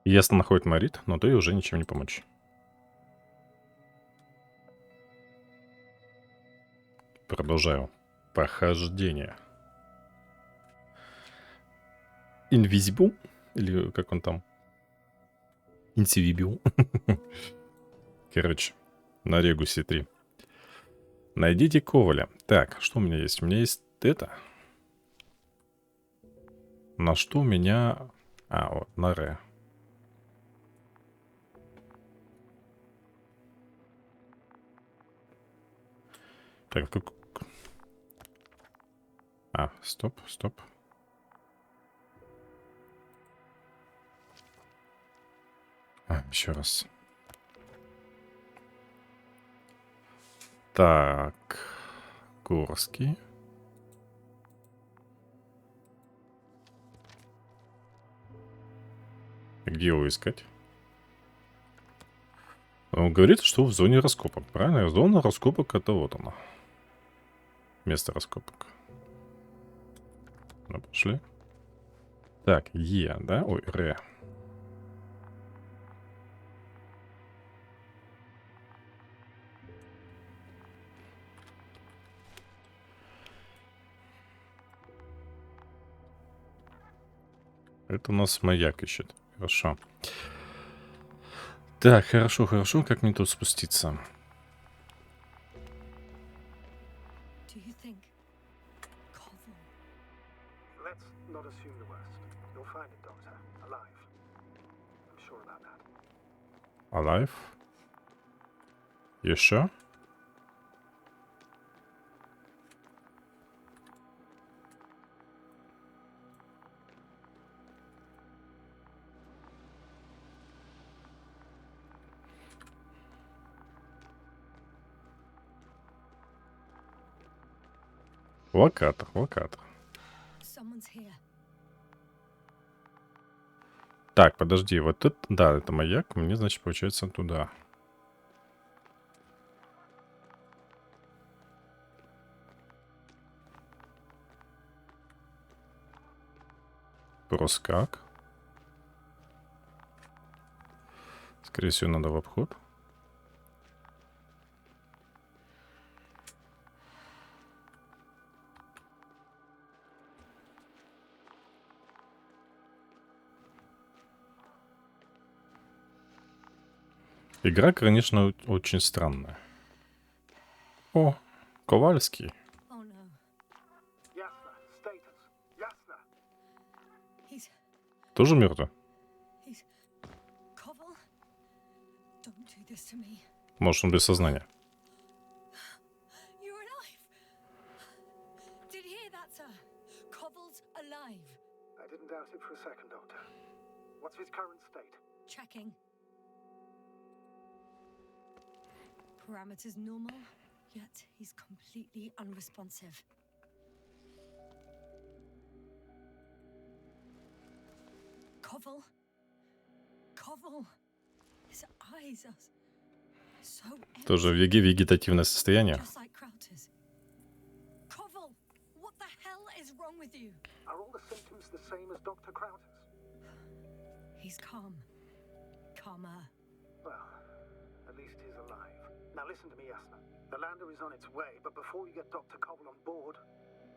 Ясно находит Марит, но той уже ничем не помочь. Продолжаю. Похождение. Invincible? Или как он там? Invincible. Короче, на Регусе 3. Найдите Коваля. Так, что у меня есть? У меня есть это. На что у меня... А, вот, на Ре. Так, как... А, стоп. Еще раз. Так. Горский. Где его искать? Он говорит, что в зоне раскопок. Правильно? Зона раскопок — это вот она. Место раскопок. Ну, пошли. Так, Е, да? Ой, Р. Это у нас маяк ищет. Хорошо. Так, хорошо. Как мне тут спуститься? Alive? Еще? Локатор. Так, подожди, вот это, да, это маяк, мне, значит, получается туда. Просто как? Скорее всего, надо в обход. Игра, конечно, очень странная. О, Ковальский. Тоже мертвый? Может, он без сознания? Parameters normal, yet he's completely unresponsive. Koval? His eyes are so empty. Тоже вегетативное состояние. Just like Crowter's. Koval, what the hell is wrong with you? Are all the symptoms the same as Dr. Crowter's? He's calm. Calmer. Well, at least he's alive. Now listen to me, Yasna. The lander is on its way, but before you get Dr. Koval on board,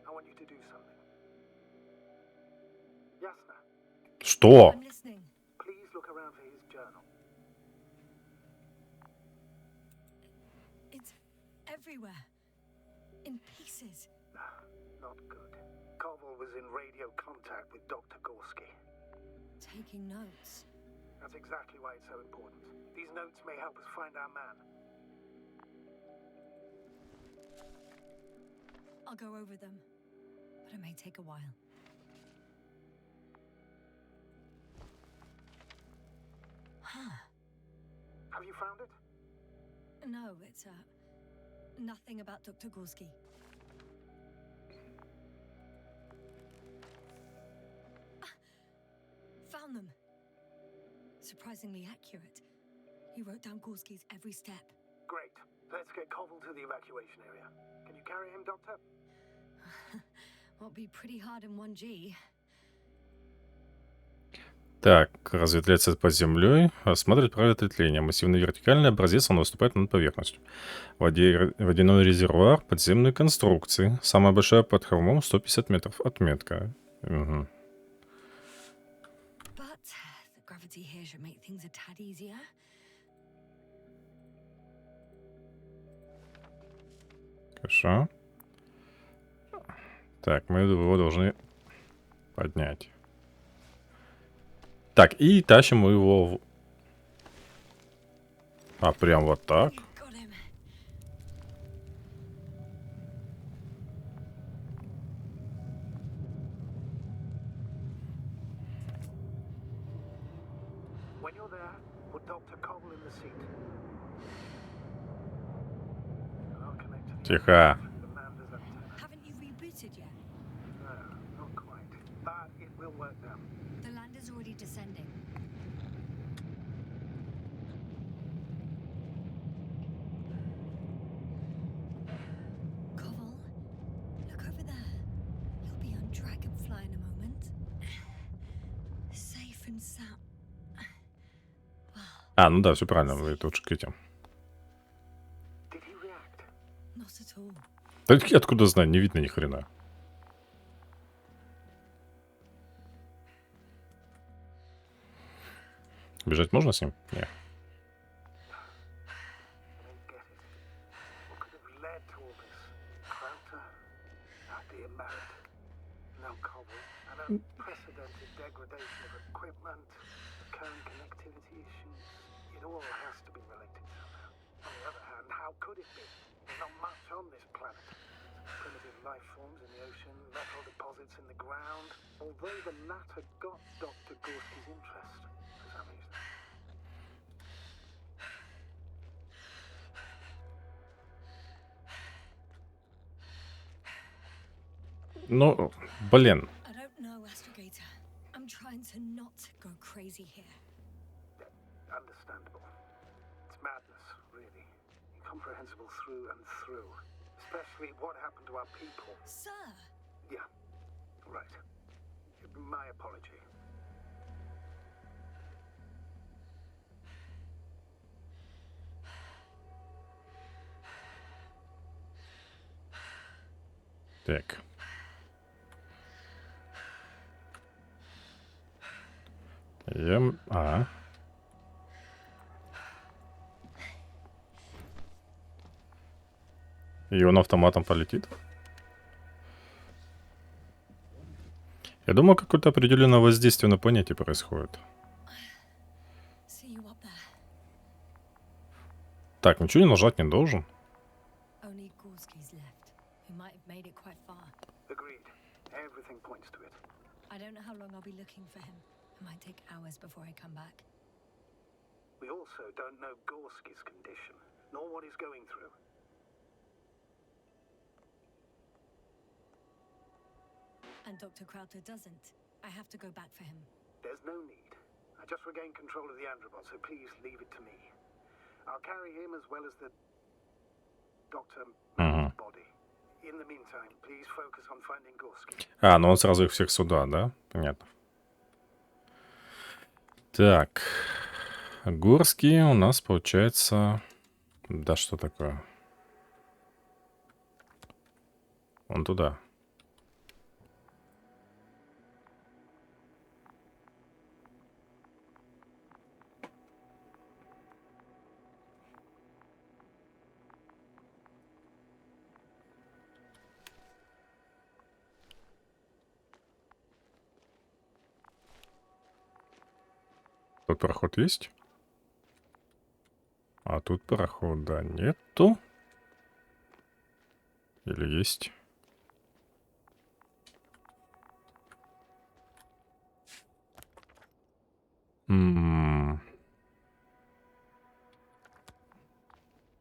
I want you to do something. Yasna. Что? I'm listening. Please look around for his journal. It's everywhere. In pieces. Not good. Koval was in radio contact with Dr. Gorski. Taking notes. That's exactly why it's so important. These notes may help us find our man. I'll go over them, but it may take a while. Have you found it? No, it's nothing about Dr. Gorski. Found them. Surprisingly accurate. He wrote down Gorski's every step. Great. Let's get Koval to the evacuation area. Can you carry him, Doctor? Won't be pretty hard in 1G. Так, разветвляется под землей, осматривать правила ответвления. Массивный вертикальный образец, он выступает над поверхностью. Водяной резервуар, подземные конструкции. Самая большая под холмом 150 метров. Отметка. Угу. But the gravity here should make things a tad easier. Хорошо. Так, мы его должны поднять. Так, и тащим мы его... А, прям вот так? You got him. When you're there, put Dr. Cobble in the seat. I'll connect to the Тихо. commander's antenna. Haven't you rebooted yet? No, not quite. But it will work now. The lander's already descending. Cobble, look over there. You'll be on Dragonfly in a moment. Safe and sound. А, ну да, все правильно, вы тут шките. Did he react? Not at all. Да я откуда знаю, не видно ни хрена. Бежать можно с ним? Нет. I don't get it. What could have led to all this? Crowther? Our dear Merritt? Now Cobble? An unprecedented degradation of equipment? Current connectivity issues? It all has to be related somehow. On the other hand, how could it be? There's not much on this planet. Primitive life forms in the ocean, metal deposits in the ground. Although the latter got Dr. Gorski's interest, for some reason. Ну, блин. I don't know, Astrogator. I'm trying to not go crazy here. Understandable. It's madness, really. Incomprehensible through and through. Especially what happened to our people. Sir! Yeah, right. My apology. Так. А. И он автоматом полетит. Я думаю, какое-то определенное воздействие на планете происходит. See you up there. Так, ничего не нажать не должен. Only Gorski's left. He might have made it quite far. Agreed. Everything points to it. I don't know how long I'll be looking for him. It might take hours before I come back. We also don't know Gorski's condition, nor what he's going through. And Dr. Crowther doesn't. I have to go back for him. There's no need. I just regained control of the androbot, so please leave it to me. I'll carry him as well as the Dr. body. In the meantime, please focus on finding Gorski. А, ну он сразу их всех сюда, да? Понятно. Так. Горский у нас получается... Да что такое? Он туда. Тут проход есть? А тут прохода нету? Или есть?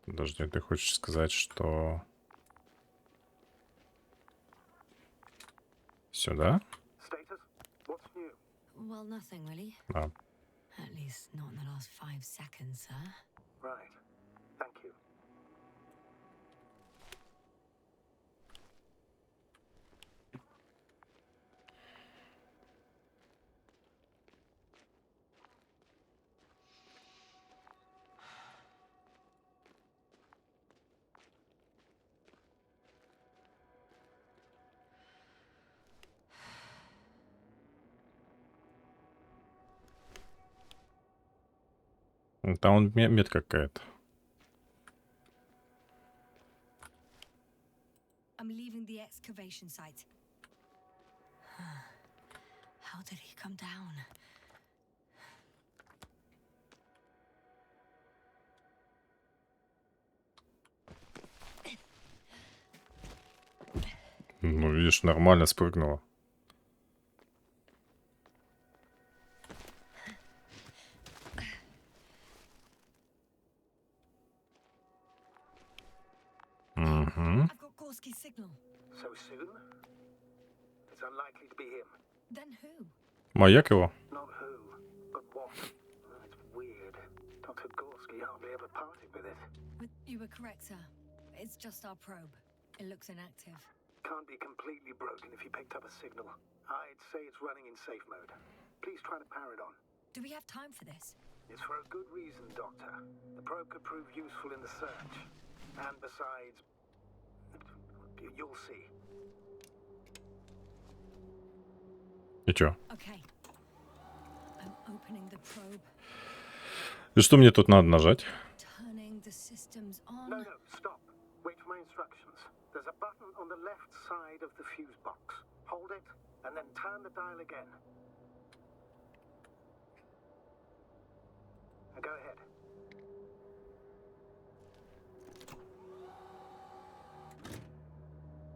Подожди, ты хочешь сказать, что... Сюда? Status? What's new? Well, nothing really. Да. At least not in the last 5 seconds, sir. Right. Thank you. Там он метка какая-то. I'm leaving the excavation site. How did he come down? Ну, видишь, нормально спрыгнула. Угу. I've got Gorski's signal. So soon? It's unlikely to be him. Then who? Маяк его? Not who, but what. It's weird. Dr. Gorski hardly ever parted with it. You were correct, sir. It's just our probe. It looks inactive. Can't be completely broken if you picked up a signal. I'd say it's running in safe mode. Please try to power it on. Do we have time for this? It's for a good reason, Doctor. The probe could prove useful in the search. And besides, you'll see. И чё? Okay. I'm opening the probe, И что мне тут надо нажать? turning the systems on. No, stop. Wait for my instructions. There's a button on the left side of the fuse box. Hold it, and then turn the dial again. Now go ahead.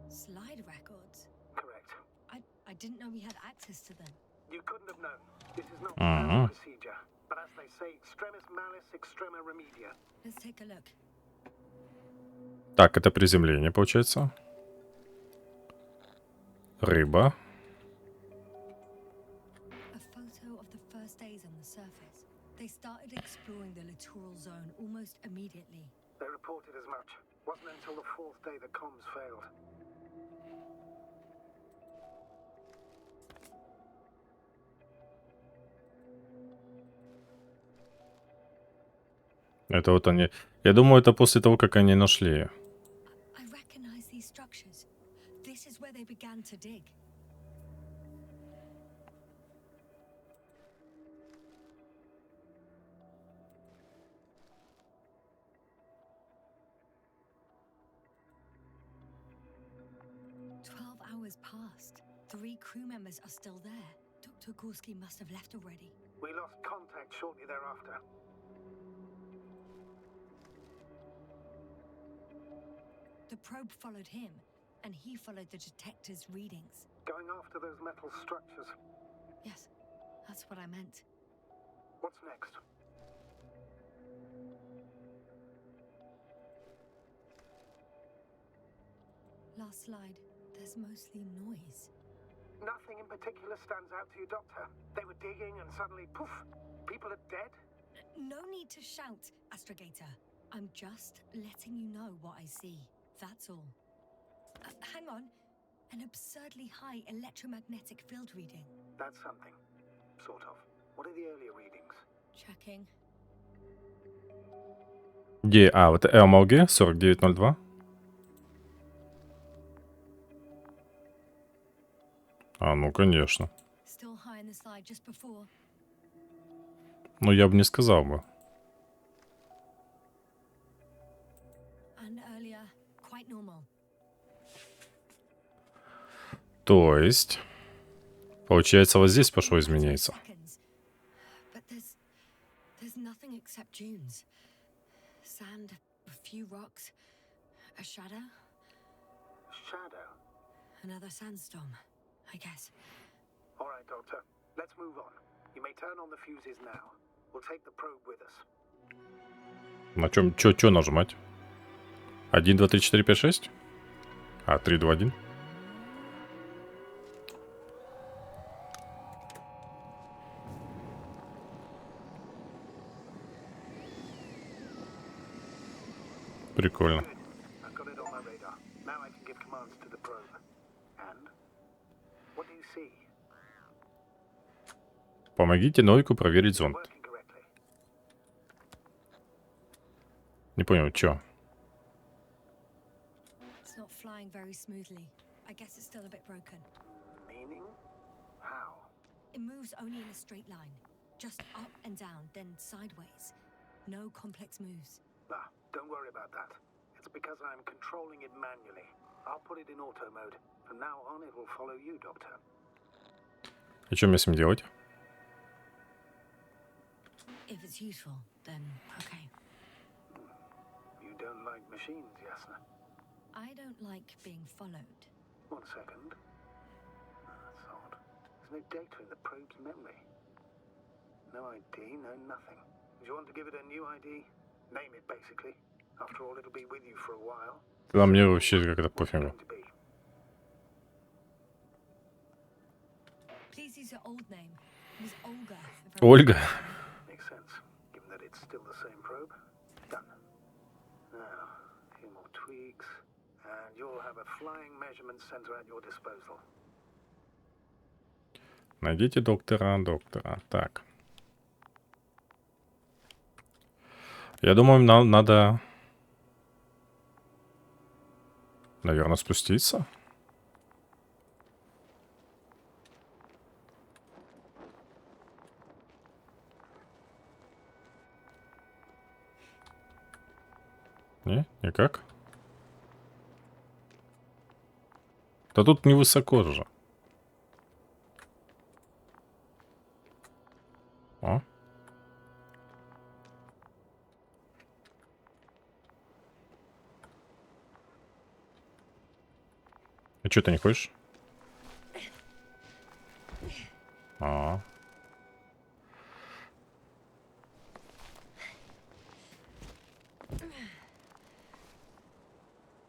Slide records. Correct. I didn't know we had access to them. You couldn't have known. This is not Mhm. standard procedure. But as they say, extremis malice, extrema remedia. Let's take a look. Так, это приземление, получается. Рыба. A photo of the first days on the surface. They started exploring the littoral zone almost immediately. They reported as much. Wasn't until the fourth day the comms failed. Это вот они... Я думаю, это после того, как они нашли. I recognize these structures. This is where they began to dig. Hours passed. 3 crew members are still there. Dr. Gorski must have left already. We lost contact shortly thereafter. The probe followed him, and he followed the detector's readings. Going after those metal structures. Yes, that's what I meant. What's next? Last slide. There's mostly noise. Nothing in particular stands out to you, Doctor. They were digging and suddenly, poof, people are dead? No need to shout, Astrogator. I'm just letting you know what I see. That's all. Hang on. An absurdly high electromagnetic field reading. That's something. Sort of. What are the earlier readings? Checking. Где? А, вот МЛГ 4902. А, ну, конечно. Still high in the slide just before. Ну, я бы не сказал бы. And earlier, quite normal. То есть... Получается, вот здесь пошло изменяется. But there's nothing except dunes. Sand, a few rocks, a shadow, Shadow. another sandstorm, I guess. All right, Doctor. Let's move on. You may turn on the fuses now. We'll take the probe with us. На чем? Чё нажимать? 1, 2, 3, 4, 5, 6? А, 3, 2, 1. Прикольно. Good. I've got it on my radar. Now I can give commands to the probe. And? What do you see? Помогите Нойку проверить зонд. Working correctly. Не понял, чё? It's not flying very smoothly. I guess it's still a bit broken. Meaning? How? It moves only in a straight line. Just up and down, then sideways. No complex moves. Ah, don't worry about that. It's because I'm controlling it manually. I'll put it in auto mode. From now on, it will follow you, Doctor. И что мне с ним делать? If it's useful, then okay. You don't like machines, Yasna? I don't like being followed. 1 second. That's odd. There's no data in the probe's memory. No ID, no nothing. Do you want to give it a new ID? Name it, basically. After all, it'll be with you for a while. Да мне вообще как-то What's it пофигу. going to be? Please use your old name. It was Olga. if I Ольга. Makes sense, given that it's still the same probe. Done. Now, a few more tweaks, and you'll have a flying measurement center at your disposal. Найдите доктора. Так. Я думаю, нам надо, наверное, спуститься. Не? Никак? Да тут невысоко же. О. И что ты не хочешь? А.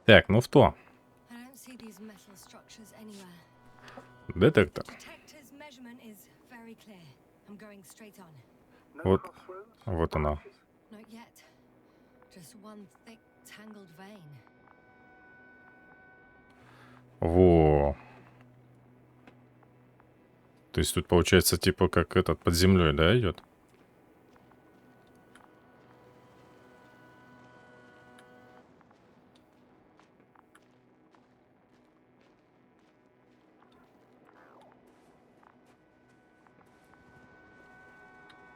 Так, ну в то. I don't see these metal structures anywhere. Детектор. Detector's measurement is very clear. I'm going straight on. No Вот. crossroads? Вот она. branches? Not yet. Just one thick, tangled vein. Во. То есть тут получается типа как этот под землей, да, идет?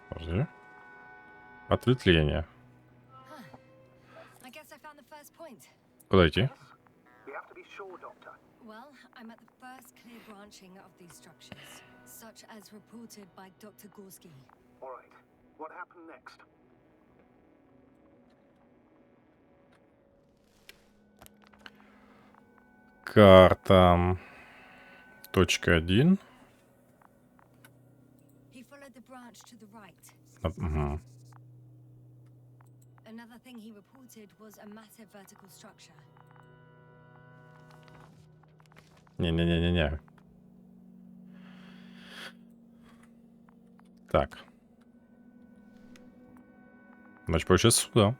Подожди. Ответвление. I guess I found the first point. Куда идти? We have to be sure, Doctor. Well, I'm at the first clear branching of these structures, such as reported by Dr. Gorski. All right. What happened next? Карта. Точка 1. He followed the branch to the right. Угу. Another thing he reported was a massive vertical structure. Не-не-не-не-не. Так. Значит, получается сюда.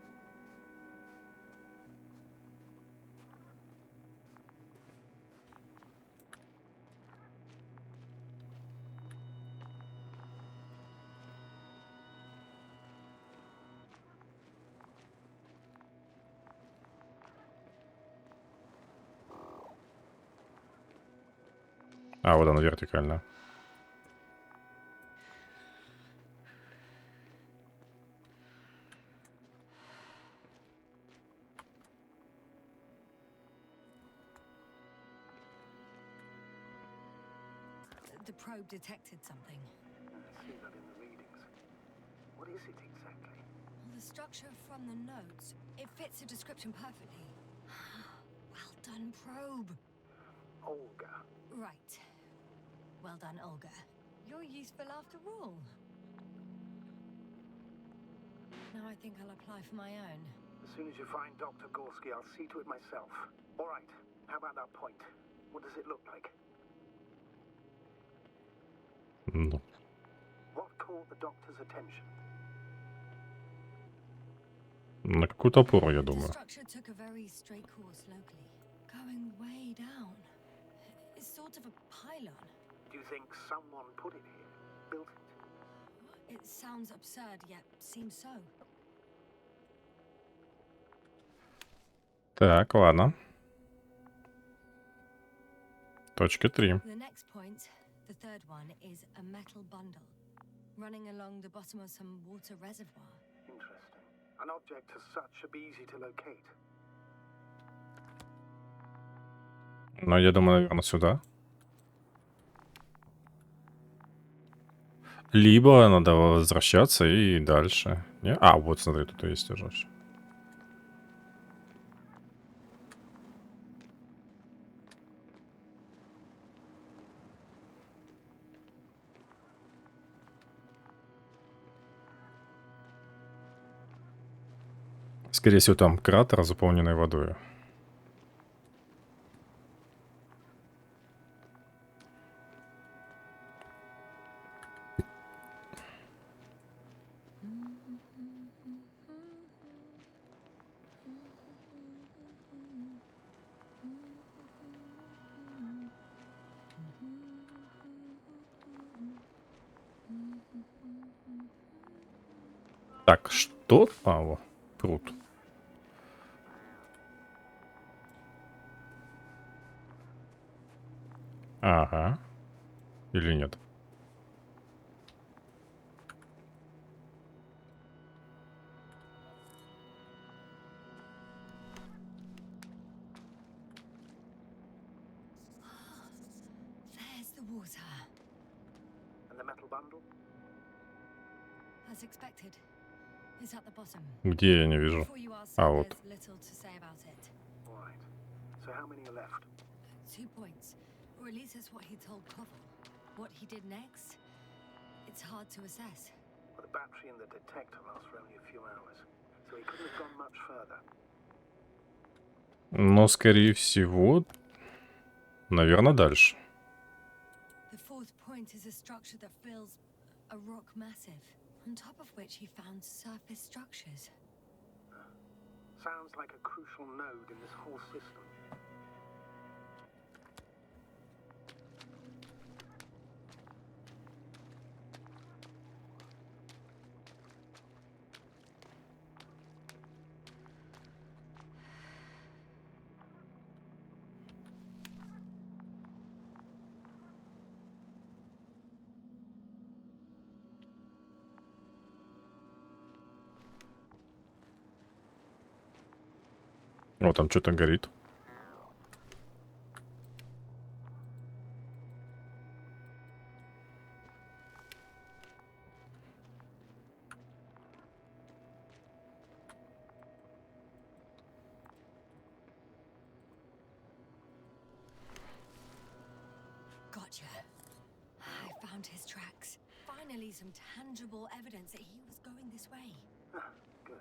А, вот она вертикально. The probe detected something. I see that in the readings. What is it exactly? Well, the structure from the notes, it fits the description perfectly. Well done, probe. Olga. Right. Well done, Olga. You're useful after all. Now I think I'll apply for my own. As soon as you find Dr. Gorski, I'll see to it myself. All right. How about that point? What does it look like? Ну, What caught the doctor's attention? на какую-то опору, я The думаю. structure took a very straight course locally, going way down. It's sort of a pylon. Do you think someone put it here? Built it? It sounds absurd, yet seems so. Так, ладно. Точка 3. The next point, the third one, is a metal bundle running along the bottom of some water reservoir. Interesting. An object as such should be easy to locate. Но я думаю, наверное, сюда. Либо надо возвращаться и дальше. Не? А, вот, смотри, тут есть уже. Скорее всего, там кратер, заполненный водой. Так, что? А, вот, пруд. Ага. Или нет? There's the water. And the metal bundle? As expected. It's at the bottom. Где я не вижу? Before you ask, А, вот. there's little to say about it. Right. So how many are left? 2 points. Or at least that's what he told Koval. What he did next, it's hard to assess. Well, the battery and the detector last for only a few hours, so he couldn't have gone much further. Но, скорее всего, наверное, дальше. The 4th point is a structure that fills a rock massive, on top of which he found surface structures. Sounds like a crucial node in this whole system. О, там что-то горит. Gotcha. I found his tracks. Finally, some tangible evidence that he was going this way. Good.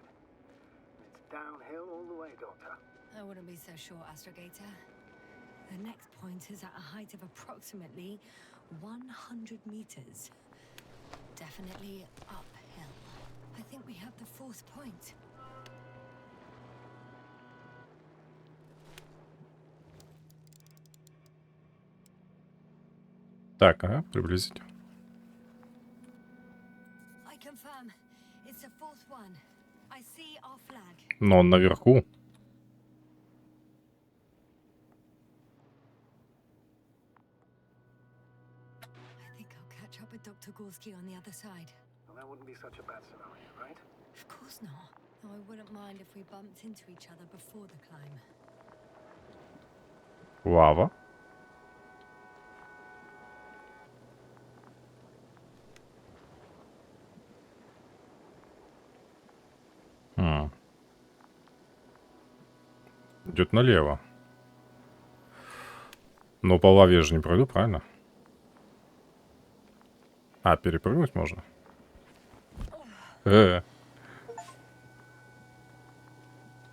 It's downhill all the way, Doctor. I wouldn't be so sure, Astrogator. The next point is at a height of approximately 100 meters. Definitely uphill. I think we have the 4th point. Так, ага, приблизить. I confirm. It's the 4th one. I see our flag. Но он наверху. I think I'll catch up with Dr. Gorski on the other side. Well, that wouldn't be such a bad scenario, right? Of course not. Though I wouldn't mind if we bumped into each other before the climb. Лава. Идет налево. Но по лаве я же не пройду, правильно? А, перепрыгнуть можно?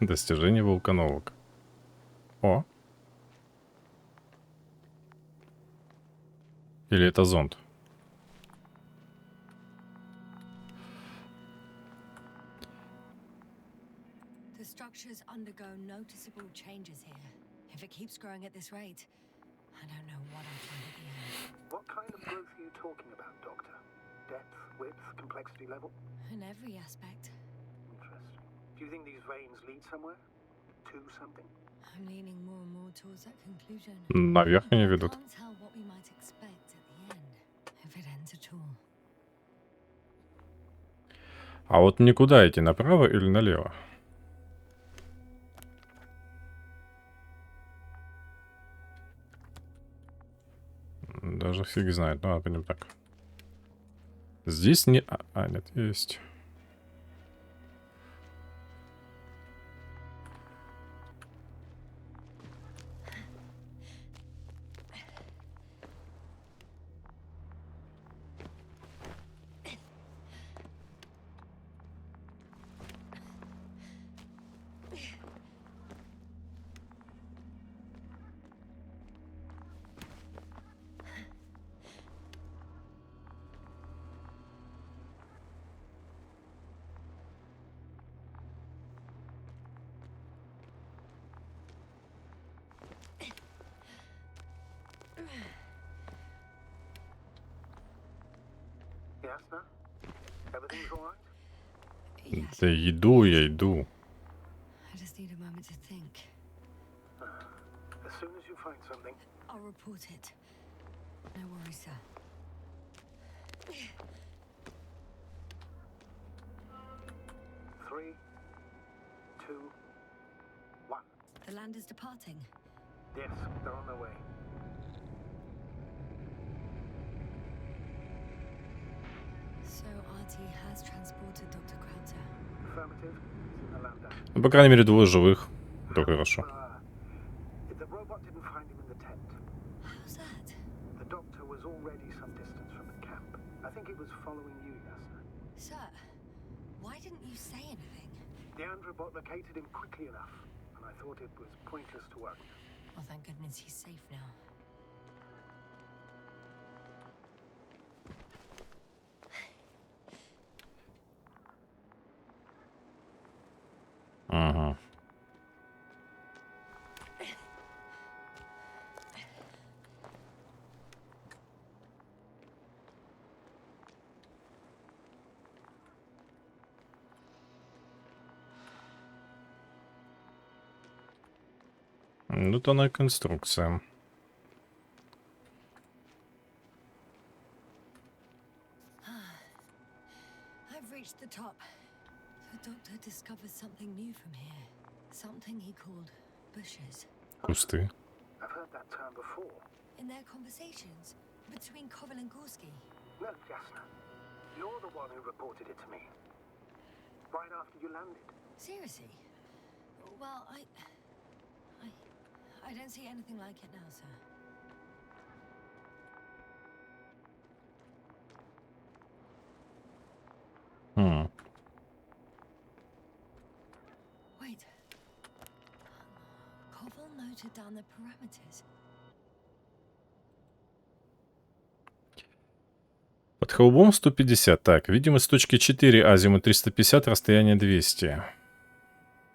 Достижение вулкановок. О. Или это зонд? The structures undergo noticeable changes here. If it keeps growing at this rate, I don't know what I'll find at the end. What kind of growth are you talking about, Doctor? Depth, width, complexity level? In every aspect. Interesting. Do you think these veins lead somewhere? To something? I'm leaning more and more towards that conclusion. Наверх они I ведут. can't tell what we might expect at the end, if it ends at all. А вот мне куда идти, направо или налево? Даже фиг знает. Ну, пойдем так. Здесь не... нет, есть. Ясна? Everything's all right? Yes. Да иду, я иду. I just need a moment to think. As soon as you find something, I'll report it. No worries, sir. three, two, one. The land is departing. Yes, they're on their way. So RT has transported Dr. Krauter. Affirmative. It's in the lander. Ну, по крайней мере, двое живых. Это хорошо. The robot didn't find him in the tent. How's that? The doctor was already some distance from the camp. I think he was following you, Yasna. Sir, why didn't you say anything? The androbot located him quickly enough, and I thought it was pointless to worry. Well, thank goodness he's safe now. Ага. Ну, то она конструкция. I've reached the top. The doctor discovered something new from here. Something he called bushes. Кусты. I've heard that term before. In their conversations between Koval and Gorski. No, Yasna. You're the one who reported it to me. Right after you landed. Seriously? Well, I don't see anything like it now, sir. Хм. Wait. Koval noted down the parameters. Под холмом 150. Так, видимость точки 4, азимут 350, расстояние 200.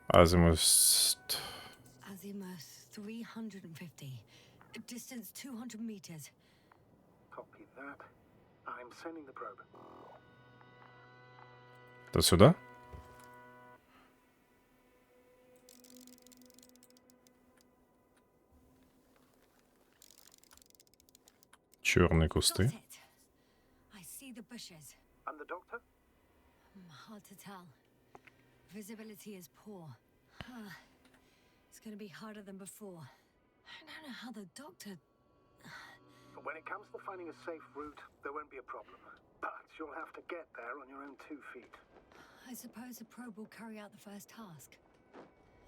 Азимут... Azimuth 350. Distance 200 meters. Copy that. I'm sending the probe. Это сюда? Черные Got кусты. it. I see the bushes. And the doctor? Hard to tell. Visibility is poor. It's gonna be harder than before. I don't know how the doctor... When it comes to finding a safe route, there won't be a problem. But you'll have to get there on your own 2 feet. I suppose the probe will carry out the first task.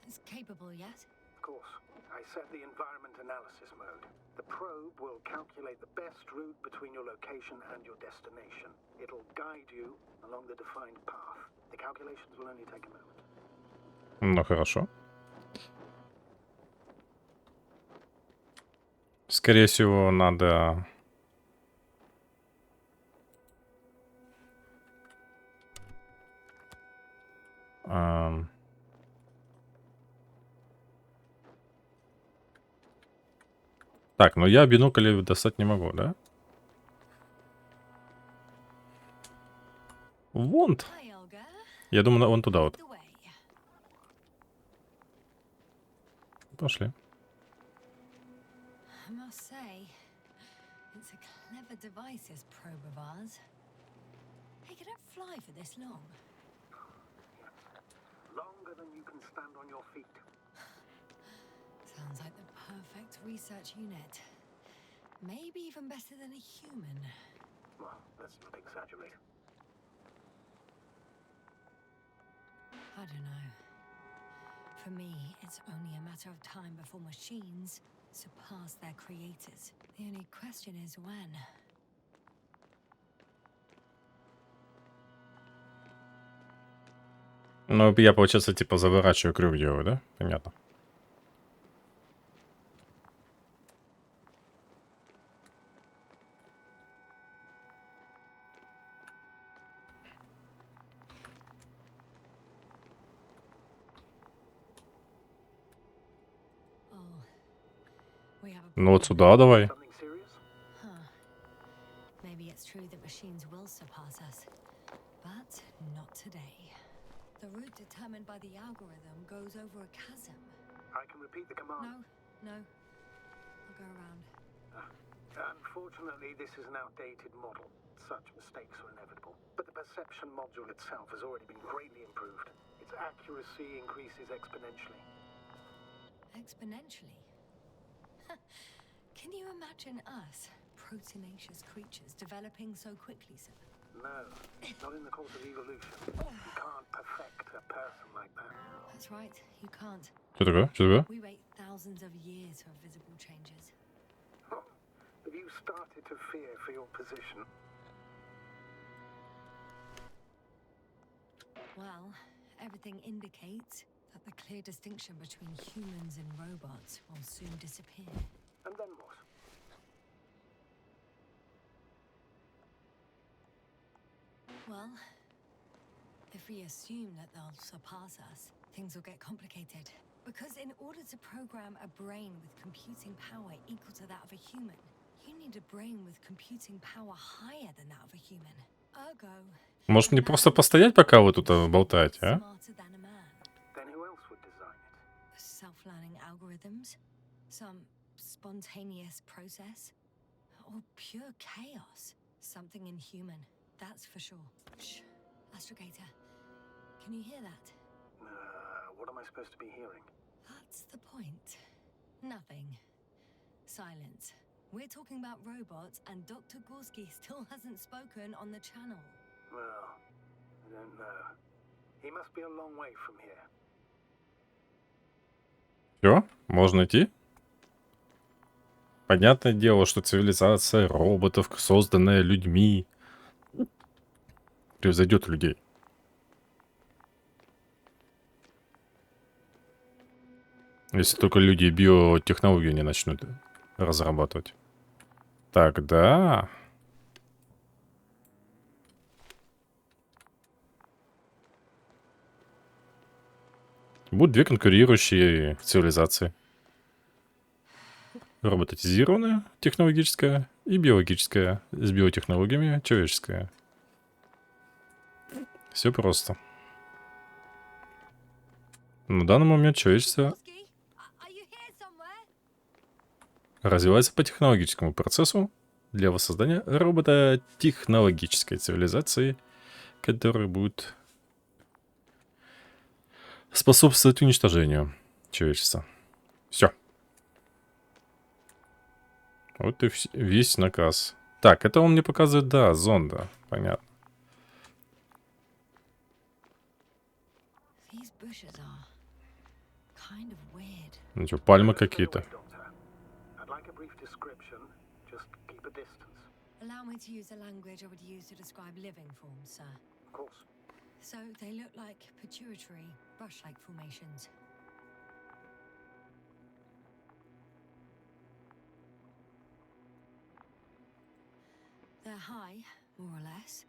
It's capable, yes? Of course, I set the environment analysis mode. The probe will calculate the best route between your location and your destination. It'll guide you along the defined path. The calculations will only take a moment. Ну, хорошо. Скорее всего, надо... Так, но я бинокль достать не могу, да? Вон. Hi, Olga. Я думаю, вон туда вот. The way. Пошли. I must say, it's a clever device, this probe of ours. Hey, could it fly for this long? longer than you can stand on your feet. Sounds like the perfect research unit. Maybe even better than a human. Well, let's not exaggerate. I don't know. For me, it's only a matter of time before machines surpass their creators. The only question is when. Ну, я, получается, типа заворачиваю крюк делаю, да? Понятно. We have a Ну вот problem. сюда давай. Something serious? Huh. Maybe it's true that machines will surpass us, but not today. The route determined by the algorithm goes over a chasm. I can repeat the command. No. I'll go around. Unfortunately, this is an outdated model. Such mistakes are inevitable. But the perception module itself has already been greatly improved. Its accuracy increases exponentially. Exponentially. Can you imagine us, proteinaceous creatures, developing so quickly, sir? No, not in the course of evolution. You can't perfect a person like that. That's right, you can't. Что такое? Что такое? We wait thousands of years for visible changes. Have you started to fear for your position? Well, everything indicates that the clear distinction between humans and robots will soon disappear. And then what? Well, if we assume that they'll surpass us, things will get complicated. Because in order to program a brain with computing power equal to that of a human, you need a brain with computing power higher than that of a human. Ergo, Может мне просто постоять, пока вы тут болтаете, а? smarter than a man. Then who else would design it? Self-learning algorithms, some spontaneous process, or pure chaos. Something inhuman, that's for sure. Shh, Astrogator, can you hear that? What am I supposed to be hearing? That's the point. Nothing. Silence. We're talking about robots, and Dr. Gorski still hasn't spoken on the channel. Well, I don't know. He must be a long way from here. Все, можно идти. Понятное дело, что цивилизация роботов, созданная людьми, превзойдет людей. Если только люди биотехнологию не начнут разрабатывать. Тогда... будут две конкурирующие цивилизации. Роботизированная, технологическая, и биологическая, с биотехнологиями, человеческая. Все просто. На данный момент человечество Gorski, are you here somewhere? развивается по технологическому процессу для воссоздания робототехнологической цивилизации, которая будет способствовать уничтожению человечества. Все. Вот и весь наказ. Так, это он мне показывает, да, зонда. Понятно. These bushes are kind of weird. Ну что, пальмы Stay какие-то. away, Doctor. I'd like a brief description. Just keep a distance. Allow me to use the language I would use to describe living forms, sir. Of course. So they look like pituitary, brush-like formations. They're high, more or less,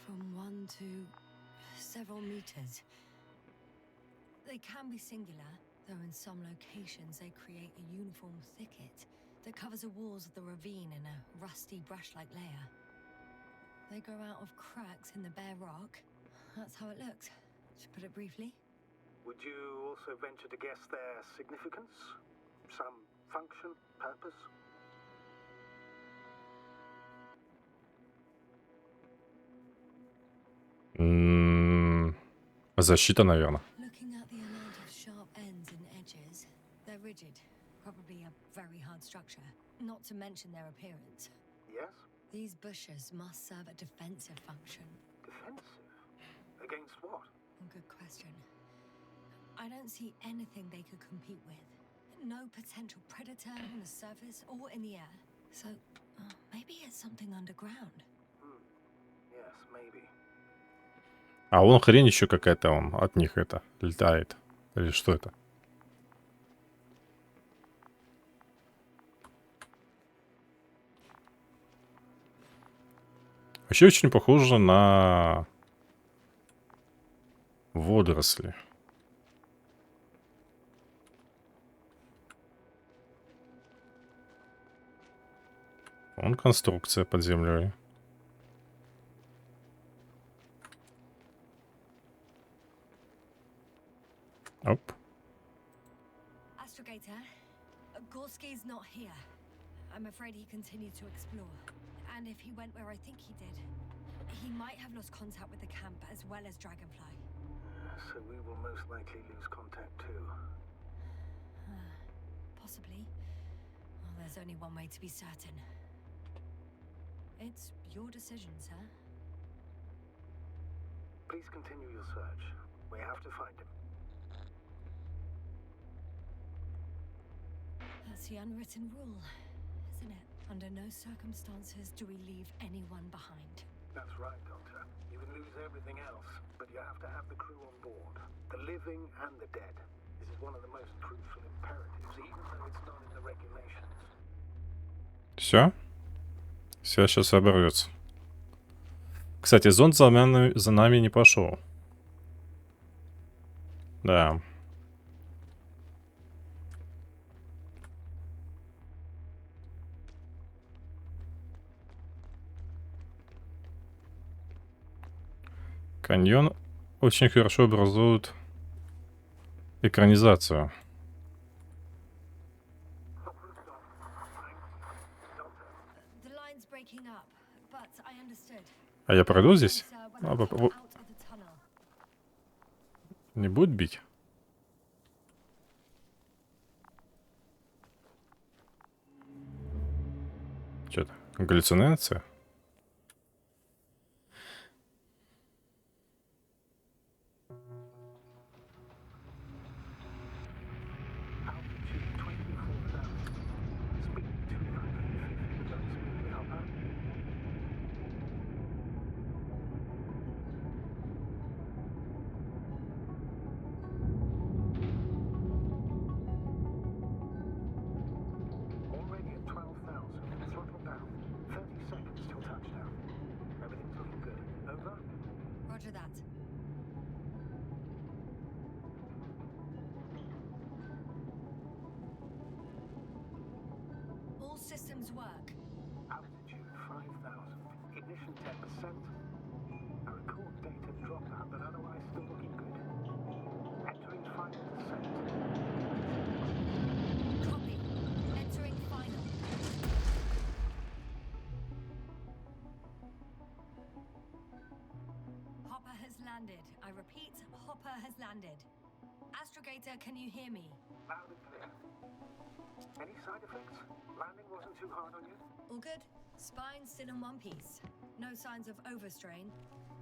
from 1 to several meters. They can be singular, though in some locations they create a uniform thicket that covers the walls of the ravine in a rusty brush-like layer. They grow out of cracks in the bare rock. That's how it looks, to put it briefly. Would you also venture to guess their significance? Some function, purpose? Защита, наверное. Looking at the amount of sharp ends and edges, they're rigid. Probably a very hard structure. Not to mention their appearance. Yes? These bushes must serve a defensive function. Defensive? Against what? Good question. I don't see anything they could compete with. No potential predator on the surface or in the air. So, maybe it's something underground. Yes, maybe. А вон хрень еще какая-то, он от них это летает. Или что это? Вообще очень похоже на водоросли. Вон конструкция под землей. Оп. Astrogator, Gorski's not here. I'm afraid he continued to explore. And if he went where I think he did, he might have lost contact with the camp as well as Dragonfly. So we will most likely lose contact too. Possibly. Well, there's only one way to be certain. It's your decision, sir. Please continue your search. We have to find him. That's the unwritten rule, isn't it? Under no circumstances do we leave anyone behind. That's right, Doctor. You can lose everything else, but you have to have the crew on board. The living and the dead. This is one of the most crucial imperatives, even though it's not in the regulations. Все? Все сейчас оборвется. Кстати, зонд за нами не пошел. Да. Каньон очень хорошо образует экранизацию. The line's breaking up, but I understood. А я пройду здесь? Sir, when I came out of the tunnel. Не будет бить? Что-то галлюцинация? Altitude 24,000. Speed 250 without smoothly hopper. Already at 12,000. Throttle down. 30 seconds till touchdown. Everything's looking good. Over? Roger that. All systems work. Altitude 5,000. Ignition 10%. Our record data dropped out, but otherwise still looking good. Entering final descent. Copy. Entering final. Hopper has landed. I repeat, Hopper has landed. Astrogator, can you hear me? Loud and clear. Any side effects? Landing wasn't too hard on you? All good? Spine still in one piece. No signs of overstrain.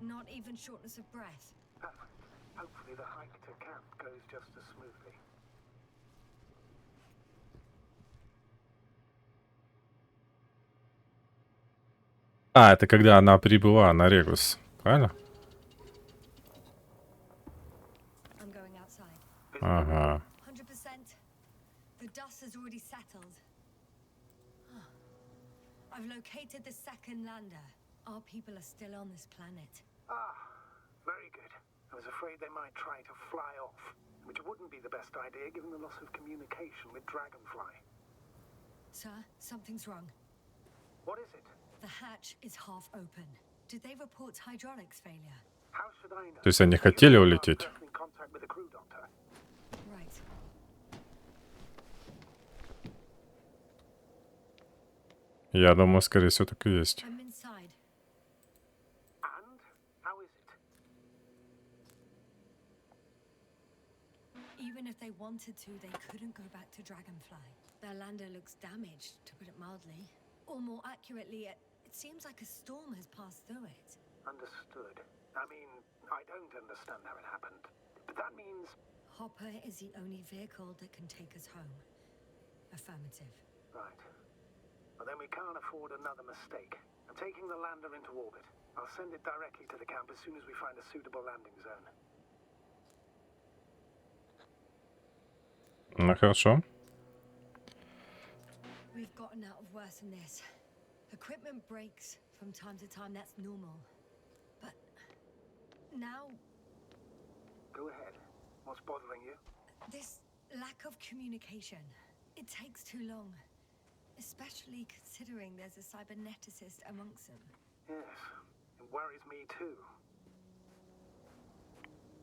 Not even shortness of breath. Perfect. Hopefully the hike to camp goes just as smoothly. А, это когда она прибыла на Регус. Правильно? I'm going outside. Ага. 100%. The dust has already settled. I've located the second lander. Our people are still on this planet. Ah, very good. I was afraid they might try to fly off, which wouldn't be the best idea given the loss of communication with Dragonfly. Sir, something's wrong. What is it? The hatch is half open. Did they report hydraulics failure? How should I know? То есть они хотели улететь? In contact with the crew, Doctor. Right. Я думаю, скорее всего, так и есть. I'm inside. And? How is it? Even if they wanted to, they couldn't go back to Dragonfly. Their lander looks damaged, to put it mildly. Or more accurately, it seems like a storm has passed through it. Understood. I mean, I don't understand how it happened. But that means... Hopper is the only vehicle that can take us home. Affirmative. Right. Well, then we can't afford another mistake. I'm taking the lander into orbit. I'll send it directly to the camp as soon as we find a suitable landing zone. Ну, хорошо. We've gotten out of worse than this. Equipment breaks from time to time, that's normal. But now... Go ahead. What's bothering you? This lack of communication. It takes too long. Especially considering there's a cyberneticist amongst them. Yes. It worries me too.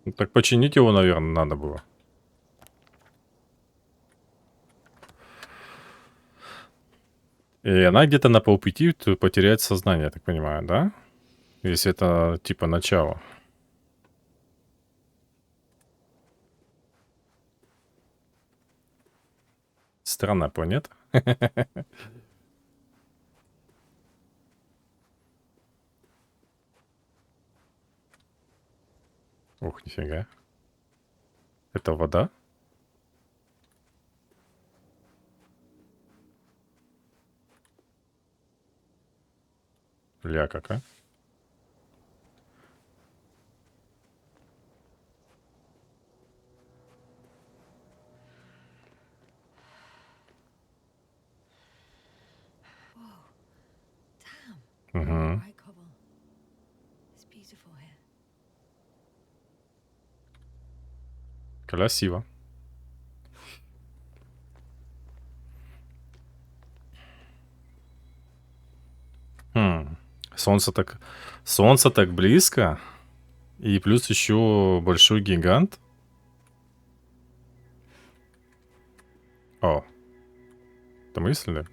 Ну, так починить его, наверное, надо было. И она где-то на полпути потеряет сознание, я так понимаю, да? Если это типа начало. Странная планета. Ух, нифига. Это вода? Ля какая. Damn. Угу. Right, Cobble. It's beautiful here. Красиво. Солнце так близко. И плюс еще большой гигант. О. Это мысли?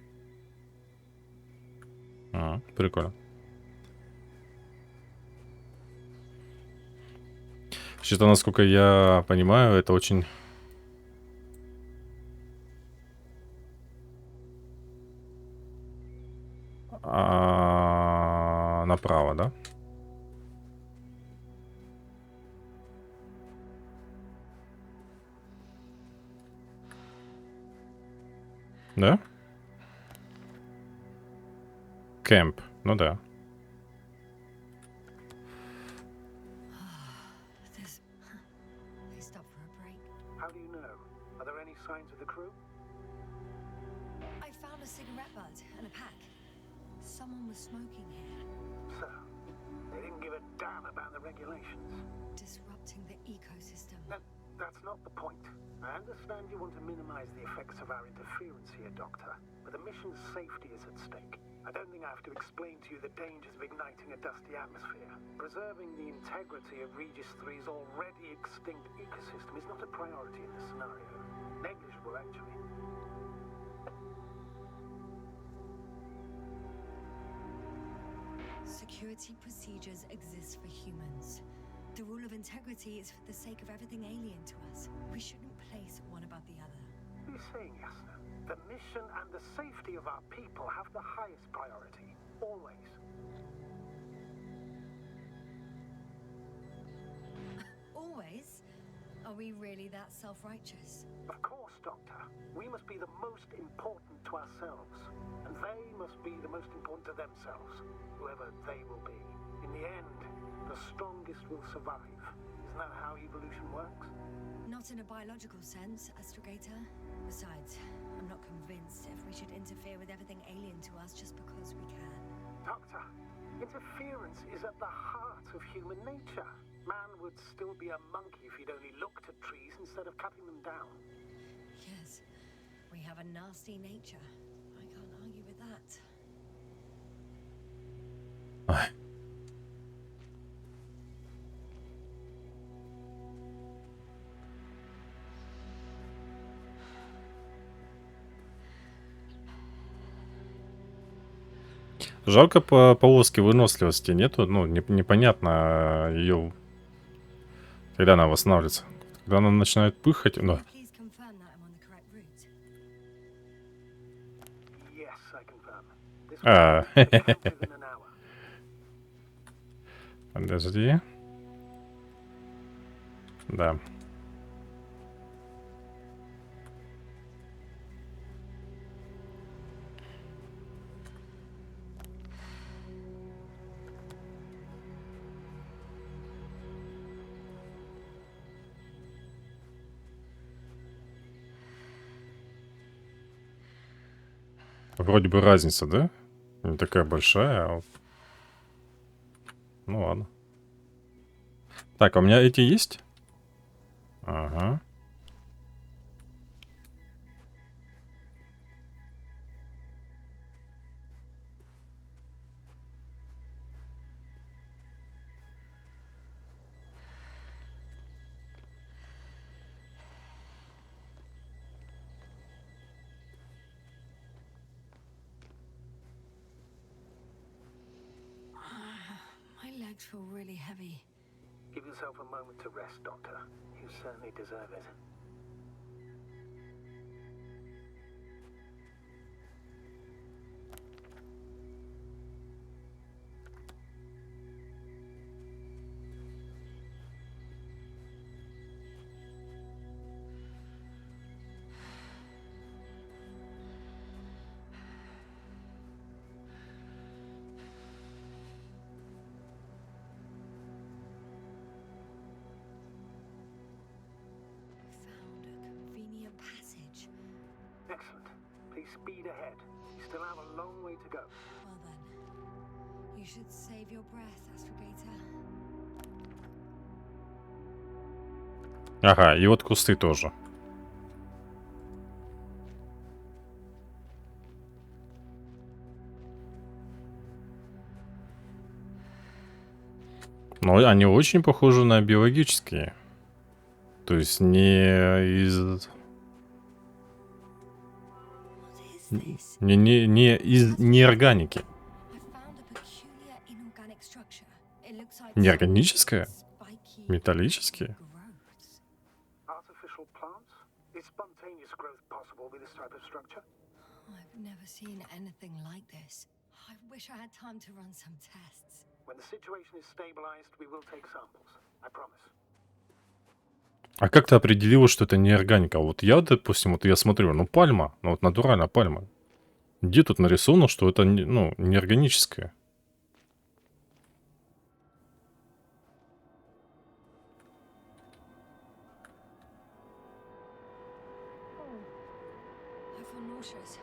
Прикольно. Что-то, насколько я понимаю, это очень... направо, да? Да? Кэмп. Ну да. There's... They stopped for a break. How do you know? Are there any signs of the crew? I found a cigarette butt and a pack. Someone was smoking here. So, they didn't give a damn about the regulations. Disrupting the ecosystem. That's not the point. I understand you want to minimize the effects of our interference here, Doctor, but the mission's safety is at stake. I don't think I have to explain to you the dangers of igniting a dusty atmosphere. Preserving the integrity of Regis III's already extinct ecosystem is not a priority in this scenario. Negligible, actually. Security procedures exist for humans. The rule of integrity is for the sake of everything alien to us. We shouldn't place one above the other. What are you saying, Yasna? The mission and the safety of our people have the highest priority. Always. Always? Are we really that self-righteous? Of course, Doctor. We must be the most important to ourselves. And they must be the most important to themselves. Whoever they will be. In the end, the strongest will survive. Isn't that how evolution works? Not in a biological sense, Astrogator. Besides, I'm not convinced if we should interfere with everything alien to us just because we can. Doctor, interference is at the heart of human nature. Man would still be a monkey if he'd only looked at trees instead of cutting them down. Yes, we have a nasty nature. I can't argue with that. Ай. Жалко по полоске выносливости нету, ну, непонятно ее, когда она восстанавливается. Когда она начинает пыхать, ну, Please confirm that I'm on the correct route. Yes, I confirm. This а, will be within an hour. подожди. Да. Вроде бы разница, да? Не такая большая, а вот... Ну ладно. Так, а у меня эти есть? Ага. My legs feel really heavy. Give yourself a moment to rest, Doctor. You certainly deserve it. Found a convenient passage. Excellent. Please speed ahead. You still have a long way to go. Well then, you should save your breath, astrogator. Ага, и вот кусты тоже. Но они очень похожи на биологические. То есть не из... What is this? Не из неорганики. I found a peculiar inorganic structure. It looks like Неорганическое? spiky Металлические? growths. Artificial plants? Is spontaneous growth possible with this type of structure? I've never seen anything like this. I wish I had time to run some tests. When the situation is stabilized, we will take samples. I promise. А как ты определила, что это неорганика? Вот я, допустим, вот я смотрю, ну пальма, ну вот натуральная пальма. Где тут нарисовано, что это, ну, неорганическое? I feel nauseous.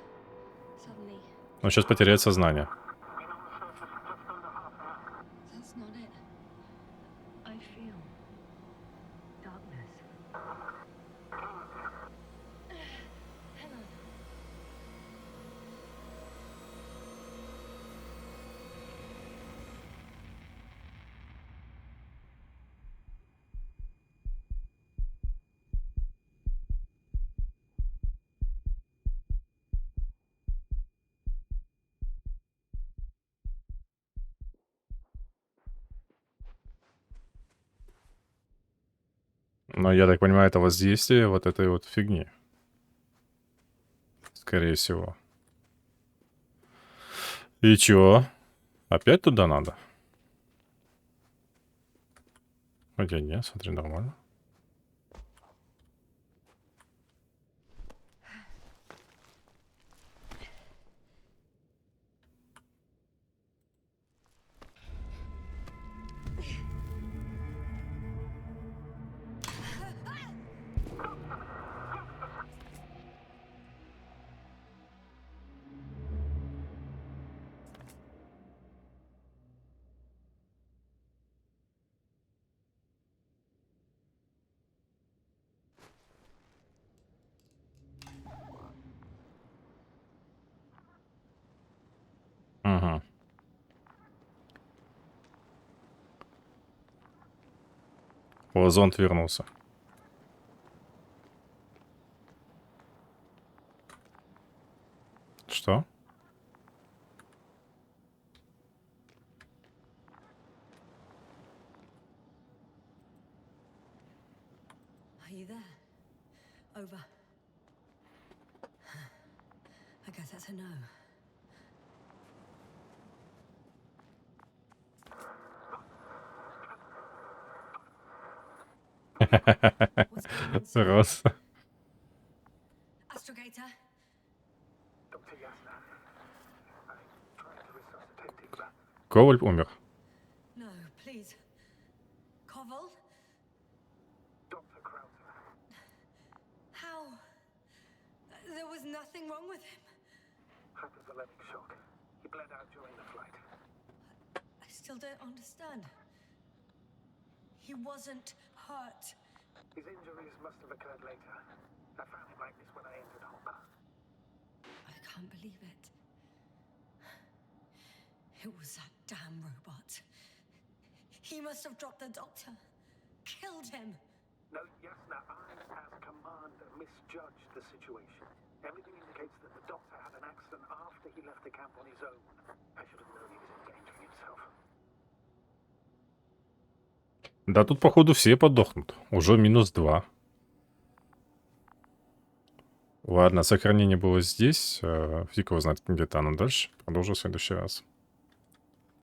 Suddenly, Он сейчас потеряет сознание. that's not it. I feel darkness. Hang on. Но я так понимаю, это воздействие вот этой вот фигни. Скорее всего. И чё? Опять туда надо? Хотя нет, смотри, нормально. Угу. О, зонд вернулся. Что? I Are you there? Over. I guess that's a no. What's going on, sir? Раз. Astrogator? Dr. Yasna. I tried to resuscitate him, but Коваль умер. No, please. Koval? Dr. Krauser. How? There was nothing wrong with him. Hypovolemic shock. He bled out during the flight. I still don't understand. He wasn't hurt. His injuries must have occurred later. I found him like this when I entered Hopper. I can't believe it. It was that damn robot. He must have dropped the doctor. Killed him. No, Yasna, I, as commander, misjudged the situation. Everything indicates that the doctor had an accident after he left the camp on his own. I should have known he was endangering himself. Да тут, походу, все подохнут. Уже -2. Ладно, сохранение было здесь. Фиг его знает, где-то оно дальше. Продолжу в следующий раз.